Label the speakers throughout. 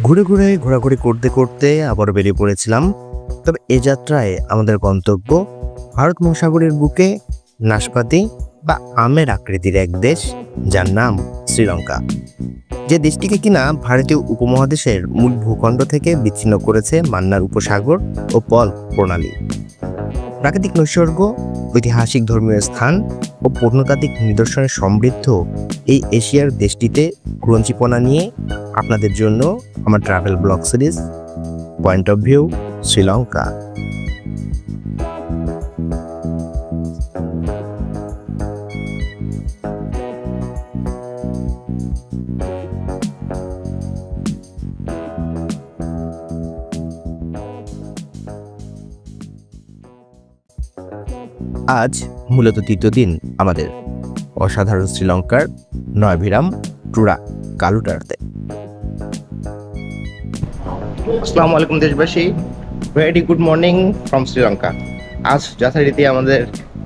Speaker 1: ঘুরে ঘুরে ঘোরাঘুরি করতে করতে আবার বেরিয়ে পড়েছিলাম। তবে এ যাত্রায় আমাদের গন্তব্য ভারত মহাসাগরের বুকে নাশপাতি বা আমের আকৃতির এক দেশ, যার নাম শ্রীলঙ্কা। যে দেশটিকে কিনা ভারতীয় উপমহাদেশের মূল ভূখণ্ড থেকে বিচ্ছিন্ন করেছে মান্নার উপসাগর ও পল প্রণালী। প্রাকৃতিক নৈসর্গ, ঐতিহাসিক ধর্মীয় স্থান ও প্রত্নতাত্ত্বিক নিদর্শনে সমৃদ্ধ এই এশিয়ার দেশটিতে ক্রঞ্চিপনা নিয়ে আপনাদের জন্য আমার travel blog series point of view Sri Lanka. আজ মূলত তৃতীয় দিন আমাদের অসাধারণ শ্রীলঙ্কার নয়াভিরাম টুরা কালুটারাতে। আসসালামু আলাইকুম দেশবাসী, very good morning from Sri Lanka. আজ যথারীতি আমাদের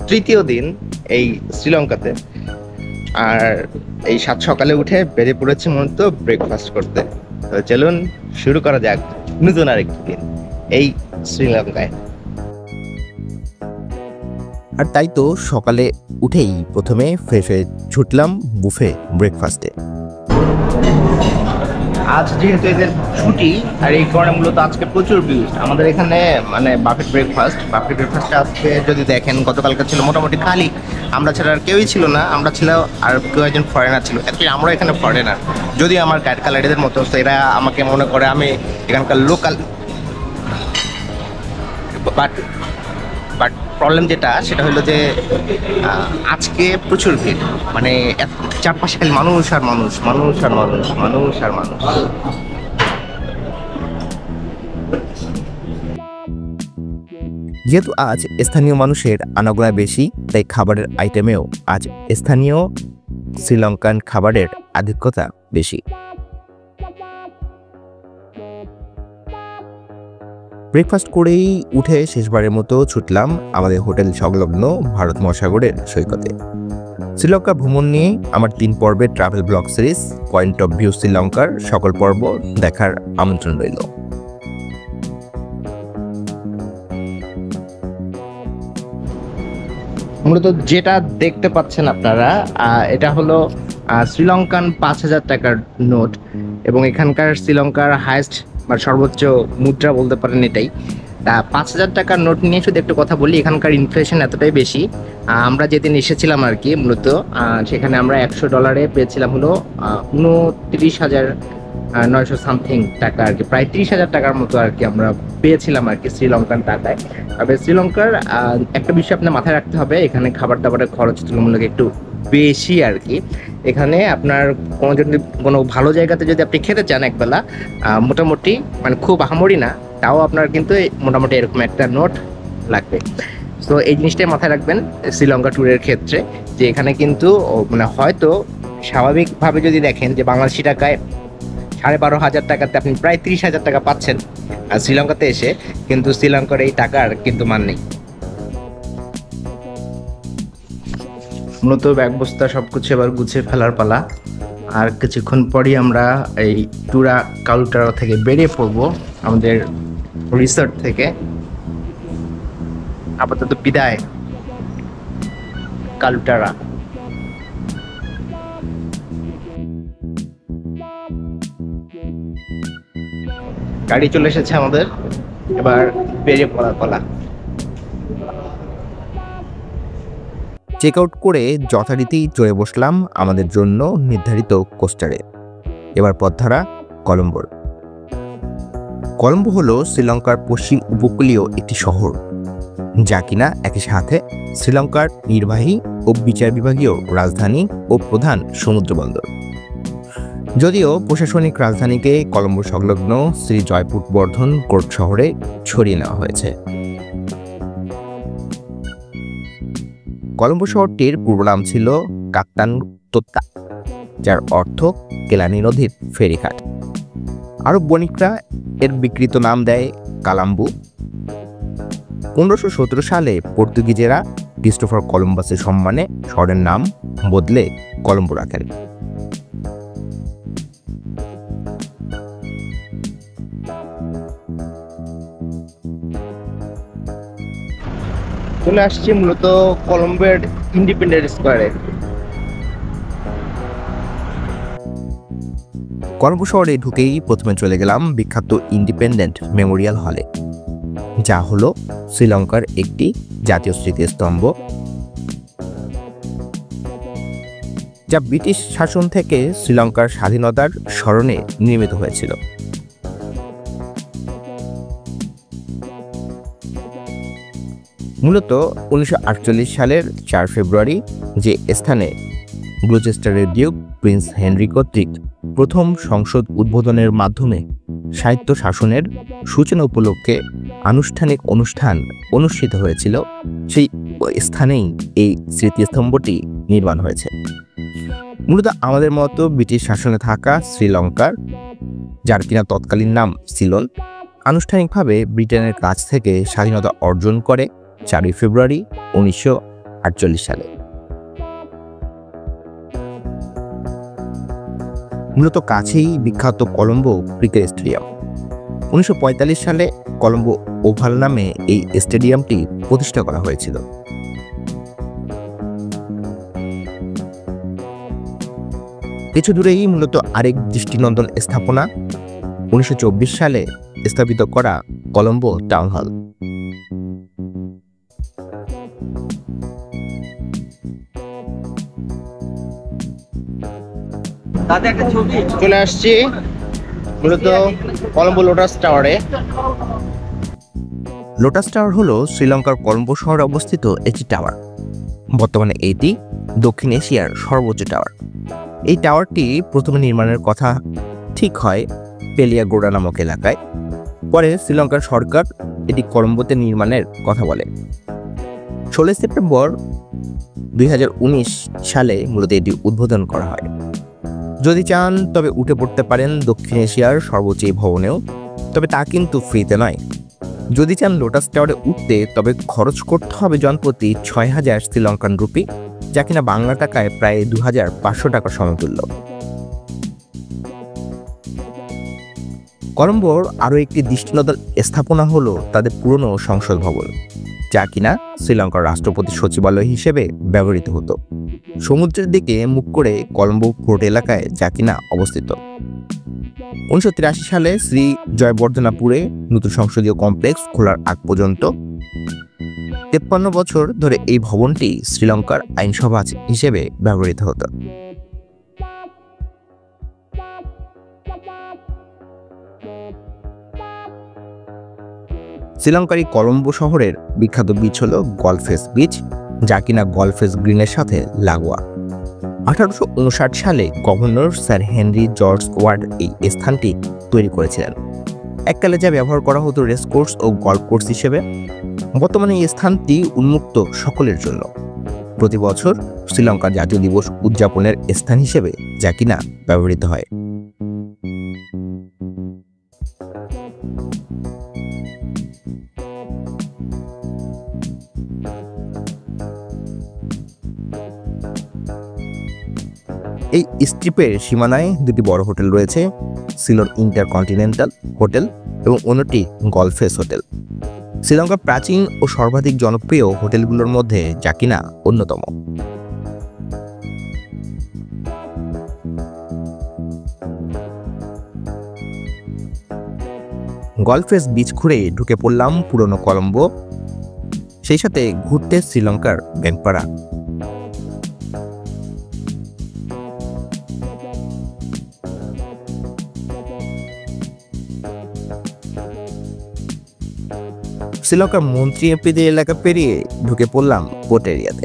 Speaker 1: তৃতীয় দিন এই শ্রীলঙ্কাতে, আর এই সাত সকালে উঠে বেরিয়ে পড়েছি মূলত ব্রেকফাস্ট করতে। তো চলুন শুরু করা যাক নতুন আরেকটি দিন এই শ্রীলঙ্কায়। আর তাই তো সকালে উঠেই প্রথমে ফ্রেশ হয়ে ছুটলাম বুফে ব্রেকফাস্টে। আজ যেহেতু এদের ছুটি, আর এই কারণে মূলত আজকে প্রচুর ভিড় আমাদের এখানে, মানে বাফেট ব্রেকফাস্টে আজকে যদি দেখেন, গতকালকে ছিল মোটামুটি খালি, আমরা ছাড়া আর কেউই ছিল না। আমরা ছিল আর কেউ একজন ফরেনার ছিল, অ্যাকচুয়ালি আমরা এখানে ফরেনার, যদি আমার গাইড কালারদের মতো। এরা আমাকে মনে করে আমি এখানকার লোকাল, বাট প্রবলেম যেটা সেটা হলো যে আজকে প্রচুর ভিড়, মানে চারপাশে খালি মানুষ আর মানুষ, মানুষ আর মানুষ, মানুষ আর মানুষ। যেহেতু আজ স্থানীয় মানুষের আনাগোনা বেশি, তাই খাবারের আইটেমেও আজ স্থানীয় শ্রীলঙ্কান খাবারের আধিক্যতা বেশি। ব্রেকফাস্ট করেই উঠে শেষবারের মতো ছুটলাম আমাদের হোটেল সংলগ্ন ভারত মহাসাগরের সৈকতে। শ্রীলঙ্কা ভ্রমণ নিয়ে আমার 3 পর্বের travel blog series point of view শ্রীলঙ্কার সকল পর্ব দেখার আমন্ত্রণ রইল। মূলত যেটা দেখতে পাচ্ছেন আপনারা, এটা হলো শ্রীলঙ্কান 5,000 টাকার নোট, এবং এখানকার শ্রীলঙ্কার হাইয়েস্ট বা সর্বোচ্চ মুদ্রা বলতে পারেন এটাই। 5,000 টাকার নোট নিয়ে শুধু একটু কথা বলি। এখানকার ইনফ্লেশন এতটাই বেশি, আমরা যেদিন এসেছিলাম আর কি, মূলত সেখানে আমরা $100 পেয়েছিলাম হলো 29,900 সামথিং টাকা আর কি, প্রায় 30,000 টাকার মতো আর কি আমরা পেয়েছিলাম আর কি শ্রীলঙ্কান টাকায়। তবে শ্রীলঙ্কার একটা বিষয় আপনার মাথায় রাখতে হবে, এখানে খাবার দাবারের খরচ তুলনামূলক একটু বেশি আর কি। এখানে আপনার কোনো ভালো জায়গাতে যদি আপনি খেতে চান একবেলা, মোটামুটি মানে খুব আহামরি না, তাও আপনার কিন্তু মোটামুটি এরকম একটা নোট লাগবে। তো এই জিনিসটাই মাথায় রাখবেন শ্রীলঙ্কা ট্যুরের ক্ষেত্রে, যে এখানে কিন্তু মানে হয়তো স্বাভাবিকভাবে যদি দেখেন যে বাংলাদেশি টাকায় 12,500 টাকাতে আপনি প্রায় 30,000 টাকা পাচ্ছেন আর শ্রীলঙ্কাতে এসে, কিন্তু শ্রীলঙ্কার এই টাকার কিন্তু মান নেই। মূলত ব্যাগ বস্তা সবকিছু এবার গুছিয়ে ফেলার পালা, আর কিছুক্ষণ পরই আমরা এই টুরা কালুটারা থেকে বেরিয়ে পড়বো আমাদের রিসর্ট থেকে। আপাতত বিদায় কালুটারা। গাড়ি চলে এসেছে আমাদের, এবার বেরিয়ে পড়ার পালা। চেক আউট করে যথারীতি চড়ে বসলাম আমাদের জন্য নির্ধারিত কোস্টারে। এবার পথধারা কলম্বোর। কলম্বো হলো শ্রীলঙ্কার পশ্চিম উপকূলীয় একটি শহর, যা কিনা একই সাথে শ্রীলঙ্কার নির্বাহী ও বিচার বিভাগীয় রাজধানী ও প্রধান সমুদ্র বন্দর। যদিও প্রশাসনিক রাজধানীকে কলম্বো সংলগ্ন শ্রী জয়পুরবর্ধন কোর্ট শহরে ছড়িয়ে নেওয়া হয়েছে। কলম্বো শহরটির পূর্ব নাম ছিল কাকতানতোত্তা, যার অর্থ কেলানি নদীর ফেরিঘাট। আরব বণিকরা এর বিকৃত নাম দেয় কালাম্বু। 1517 সালে পর্তুগিজেরা ক্রিস্টোফার কলম্বাসের সম্মানে শহরের নাম বদলে কলম্বো রাখেন। চলে আসছি মূলত কলম্বোর ইন্ডিপেন্ডেন্স স্কোয়ারে।
Speaker 2: কলম্বো শহরে ঢুকেই প্রথমে চলে গেলাম বিখ্যাত ইন্ডিপেন্ডেন্ট মেমোরিয়াল হলে, যা হলো শ্রীলঙ্কার একটি জাতীয় স্মৃতিস্তম্ভ, যা ব্রিটিশ শাসন থেকে শ্রীলঙ্কার স্বাধীনতার স্মরণে নির্মিত হয়েছিল। মূলত 1948 সালের 4 ফেব্রুয়ারি যে স্থানে গ্লুচেস্টারের ডিউক প্রিন্স হেনরি কর্তৃক প্রথম সংসদ উদ্বোধনের মাধ্যমে সাহিত্য শাসনের সূচনা উপলক্ষে আনুষ্ঠানিক অনুষ্ঠান অনুষ্ঠিত হয়েছিল, সেই স্থানেই এই স্মৃতিস্তম্ভটি নির্মাণ হয়েছে। মূলত আমাদের মতো ব্রিটিশ শাসনে থাকা শ্রীলঙ্কার, যার কিনা তৎকালীন নাম সিলন, আনুষ্ঠানিকভাবে ব্রিটেনের কাছ থেকে স্বাধীনতা অর্জন করে 4 ফেব্রুয়ারি 1948 সালে। মূলত কাছেই বিখ্যাত কলম্বো ক্রিকেট স্টেডিয়াম। 1945 সালে কলম্বো ওভাল নামে এই স্টেডিয়ামটি প্রতিষ্ঠা করা হয়েছিল। কিছু দূরেই মূলত আরেক দৃষ্টিনন্দন স্থাপনা 1924 সালে স্থাপিত করা কলম্বো টাউন হল।
Speaker 1: চলে আসছি মূলত কলম্বো লোটাস টাওয়ারে।
Speaker 2: লোটাস টাওয়ার হলো শ্রীলঙ্কার কলম্বো শহরে অবস্থিত একটি টাওয়ার। বর্তমানে এটি দক্ষিণ এশিয়ার সর্বোচ্চ টাওয়ার। এই টাওয়ারটি প্রথমে নির্মাণের কথা ঠিক হয় পেলিয়াগোড়া নামক এলাকায়। পরে শ্রীলঙ্কার সরকার এটি কলম্বোতে নির্মাণের কথা বলে। 16 সেপ্টেম্বর 2019 সালে মূলত এটি উদ্বোধন করা হয়। যদি চান তবে উঠে পড়তে পারেন দক্ষিণ এশিয়ার সর্বোচ্চ এই ভবনেও, তবে তা কিন্তু ফ্রিতে নয়। যদি চান লোটাস টাওয়ারে উঠতে তবে খরচ করতে হবে জনপ্রতি 6000 শ্রীলঙ্কান রুপি, যা কিনা বাংলা টাকায় প্রায় 2500 টাকার সমতুল্য। কলম্বোর আরও একটি দৃষ্টিনন্দন স্থাপনা হলো তাদের পুরনো সংসদ ভবন, যা কিনা শ্রীলঙ্কার রাষ্ট্রপতি সচিবালয় হিসেবে ব্যবহৃত হতো। সমুদ্রের দিকে মুখ করে কলম্বো পোর্ট এলাকায় যা কিনা অবস্থিত। 1983 সালে শ্রী জয়বর্ধনাপুরে নতুন সংসদীয় কমপ্লেক্স খোলার আগ পর্যন্ত 53 বছর ধরে এই ভবনটি শ্রীলঙ্কার আইনসভা হিসেবে ব্যবহৃত হতো। শ্রীলঙ্কার এই কলম্বো শহরের বিখ্যাত বিচ হল গলফেস বিচ, যা কিনা গলফেস গ্রিনের সাথে লাগোয়া। 1859 সালে governor sir Henry George Ward এই স্থানটি তৈরি করেছিলেন। এককালে যা ব্যবহার করা হতো রেস কোর্স ও গল্ফ কোর্স হিসেবে। বর্তমানে এই স্থানটি উন্মুক্ত সকলের জন্য। প্রতি বছর শ্রীলঙ্কার জাতীয় দিবস উদযাপনের স্থান হিসেবে যা কিনা ব্যবহৃত হয়। এই স্ট্রিপের সীমানায় দুটি বড় হোটেল রয়েছে, সিলন ইন্টারকন্টিনেন্টাল হোটেল এবং অন্যটি গলফেস হোটেল। শ্রীলঙ্কার প্রাচীন ও সর্বাধিক জনপ্রিয় হোটেলগুলোর মধ্যে যা কিনা অন্যতম। গলফেস বিচ ঘুরে ঢুকে পড়লাম পুরনো কলম্বো, সেই সাথে ঘুরতে শ্রীলঙ্কার ব্যাংকপাড়া। শ্রীলঙ্কার মন্ত্রী এমপিদের এলাকা পেরিয়ে ঢুকে পড়লাম পোর্ট এরিয়াতে।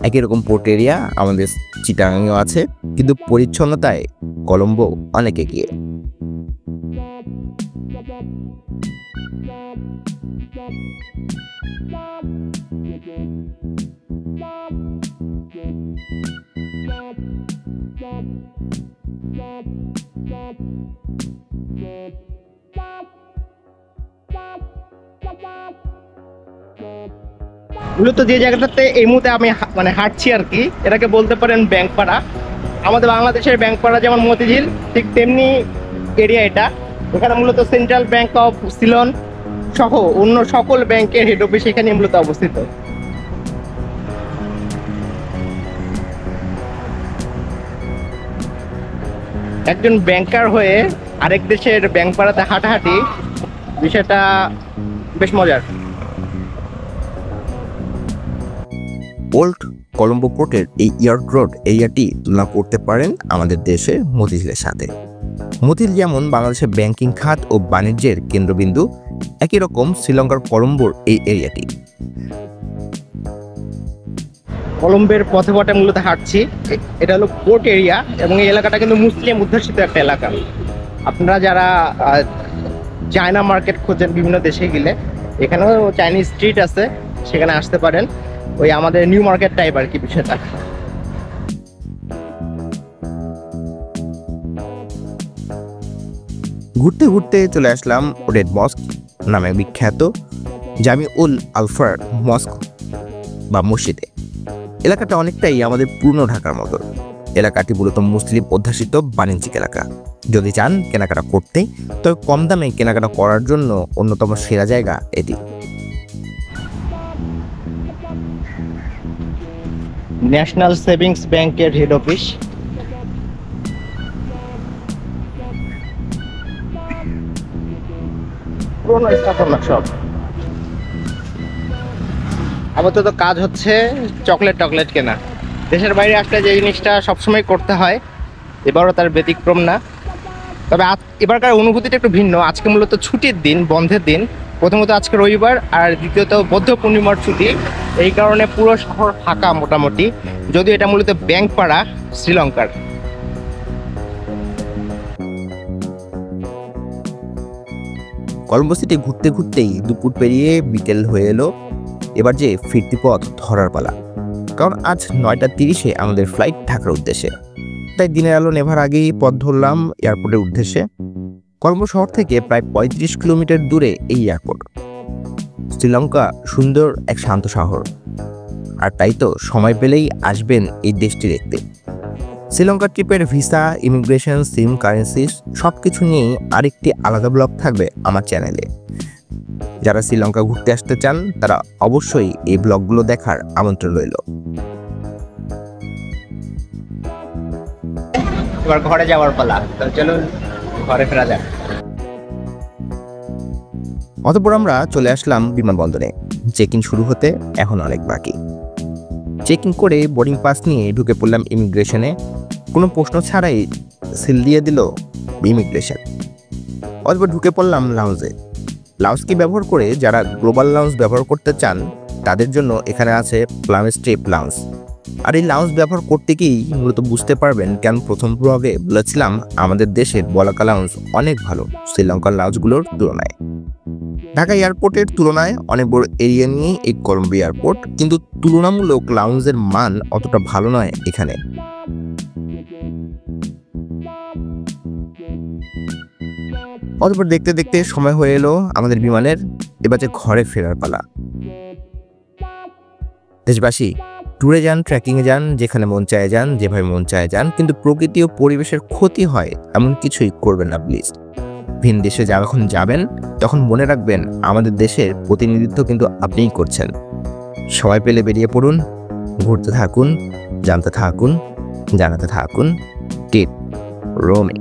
Speaker 2: একই রকম পোর্ট এরিয়া আমাদের চিটাগাংয়েও আছে, কিন্তু পরিচ্ছন্নতায় কলম্বো অনেক এগিয়ে।
Speaker 1: মূলত যে জায়গাটাতে এই মুহূর্তে আমি হাঁটছি আর কি, এটাকে বলতে পারেন ব্যাংকপাড়া। আমাদের বাংলাদেশের ব্যাংকপাড়া যেমন মতিঝিল, ঠিক তেমনি এরিয়া এটা। এখানে মূলত সেন্ট্রাল ব্যাংক অফ সিলন সহ অন্য সকল ব্যাংকের হেড অফিস এখানে মূলত অবস্থিত। একজন ব্যাংকার হয়ে আরেক দেশের ব্যাংক পাড়াতে হাঁটাহাঁটি বিষয়টা বেশ মজার।
Speaker 2: ওল্ড কলম্বো পোর্টের এই ইয়ার্ড রোড এরিয়াটি তুলনা করতে পারেন আমাদের দেশের মতিঝিলের সাথে। মতিঝিল যেমন বাংলাদেশের ব্যাংকিং খাত ও বাণিজ্যের কেন্দ্রবিন্দু, একই রকম শ্রীলঙ্কার কলম্বোর এই এরিয়াটি।
Speaker 1: কলম্বের পথে পথে মূলত হাঁটছি। এটা হলো পোর্ট এরিয়া এবং এই এলাকাটা কিন্তু মুসলিম অধ্যুষিত একটা এলাকা। আপনারা যারা চায়না মার্কেট খোঁজেন বিভিন্ন দেশে গেলে, এখানেও চাইনিজ স্ট্রিট আছে, সেখানে আসতে পারেন। ওই আমাদের নিউ মার্কেট টাইপ আর কি বিষয়টা।
Speaker 2: ঘুরতে ঘুরতে চলে আসলাম রেড মস্ক নামে বিখ্যাত জামিউল আলফার মস্ক বা মসজিদে। এলাকাটা অনেকটাই আমাদের পুরনো ঢাকার মতো। এলাকাটি মূলত মুসলিম অধ্যুষিত বাণিজ্যিক এলাকা। যদি চান কেনাকাটা করতে, তবে কম দামে কেনাকাটা করার জন্য অন্যতম সেরা জায়গা এটি।
Speaker 1: ন্যাশনাল সেভিংস ব্যাংকের হেড অফিস। পুরনো স্থাপনা সব। আপাতত কাজ হচ্ছে চকলেট কেনা। দেশের বাইরে আসলে যে জিনিসটা সবসময় করতে হয়, এবারও তার ব্যতিক্রম না। তবে এবারকার অনুভূতিটা একটু ভিন্ন। আজকে মূলত ছুটির দিন, বন্ধের দিন। প্রথমত আজকে রবিবার, আর দ্বিতীয়ত বৌদ্ধ পূর্ণিমার ছুটি। এই কারণে পুরো শহর ফাঁকা মোটামুটি, যদিও এটা মূলত ব্যাংক পাড়া শ্রীলঙ্কার।
Speaker 2: কলম্বো সিটি ঘুরতে ঘুরতেই দুপুর পেরিয়ে বিকেল হয়ে এলো। এবার যে ফিরতি পথ ধরার পালা, কারণ আজ 9:30 আমাদের ফ্লাইট ঢাকার উদ্দেশ্যে। তাই দিনের আলো নেভার আগেই পথ ধরলাম এয়ারপোর্টের উদ্দেশ্যে। কলম্বো শহর থেকে প্রায় 35 কিলোমিটার দূরে এই এয়ারপোর্ট। শ্রীলঙ্কা সুন্দর এক শান্ত শহর, আর তাই তো সময় পেলেই আসবেন এই দেশটি দেখতে। শ্রীলঙ্কা ট্রিপের ভিসা, ইমিগ্রেশন, সিম, কারেন্সি সব কিছু নিয়েই আরেকটি আলাদা ব্লগ থাকবে আমার চ্যানেলে। যারা শ্রীলঙ্কা ঘুরতে আসতে চান তারা অবশ্যই এই ব্লগগুলো দেখার আমন্ত্রণ রইল।
Speaker 1: এবার ঘরে যাওয়ার পালা, তো চলুন ঘরে ফেরা যাক।
Speaker 2: অতঃপর আমরা চলে আসলাম বিমানবন্দরে। চেক ইন শুরু হতে এখন অনেক বাকি। চেক ইন করে বোর্ডিং পাস নিয়ে ঢুকে পড়লাম ইমিগ্রেশনে। কোনো প্রশ্ন ছাড়াই সিল দিয়ে দিল ইমিগ্রেশন। অতঃপর ঢুকে পড়লাম লাউঞ্জে। লাউঞ্জকে ব্যবহার করে যারা গ্লোবাল লাউঞ্জ ব্যবহার করতে চান তাদের জন্য এখানে আছে প্লাম স্ট্রিপ লাউঞ্জ। আর এই লাউঞ্জ ব্যবহার করতে গিয়েই মূলত বুঝতে পারবেন কেন প্রথম ব্লগে বলেছিলাম আমাদের দেশের বলাকা লাউঞ্জ অনেক ভালো শ্রীলঙ্কার লাউঞ্জগুলোর তুলনায়। ঢাকা এয়ারপোর্টের তুলনায় অনেক বড় এরিয়া নিয়ে এই কলম্বো এয়ারপোর্ট, কিন্তু তুলনামূলক লাউঞ্জের মান অতটা ভালো নয় এখানে। অতঃপর দেখতে দেখতে সময় হয়ে এলো আমাদের বিমানের। এবার যে ঘরে ফেরার পালা। দেশবাসী, ট্যুরে যান, ট্রেকিংয়ে যান, যেখানে মন চায় যান, যেভাবে মন চায় যান, কিন্তু প্রকৃতি ও পরিবেশের ক্ষতি হয় এমন কিছুই করবেন না প্লিজ। ভিন দেশে যখন যাবেন তখন মনে রাখবেন আমাদের দেশের প্রতিনিধিত্ব কিন্তু আপনিই করছেন। সময় পেলে বেরিয়ে পড়ুন, ঘুরতে থাকুন, জানতে থাকুন, জানাতে থাকুন। Keep roaming.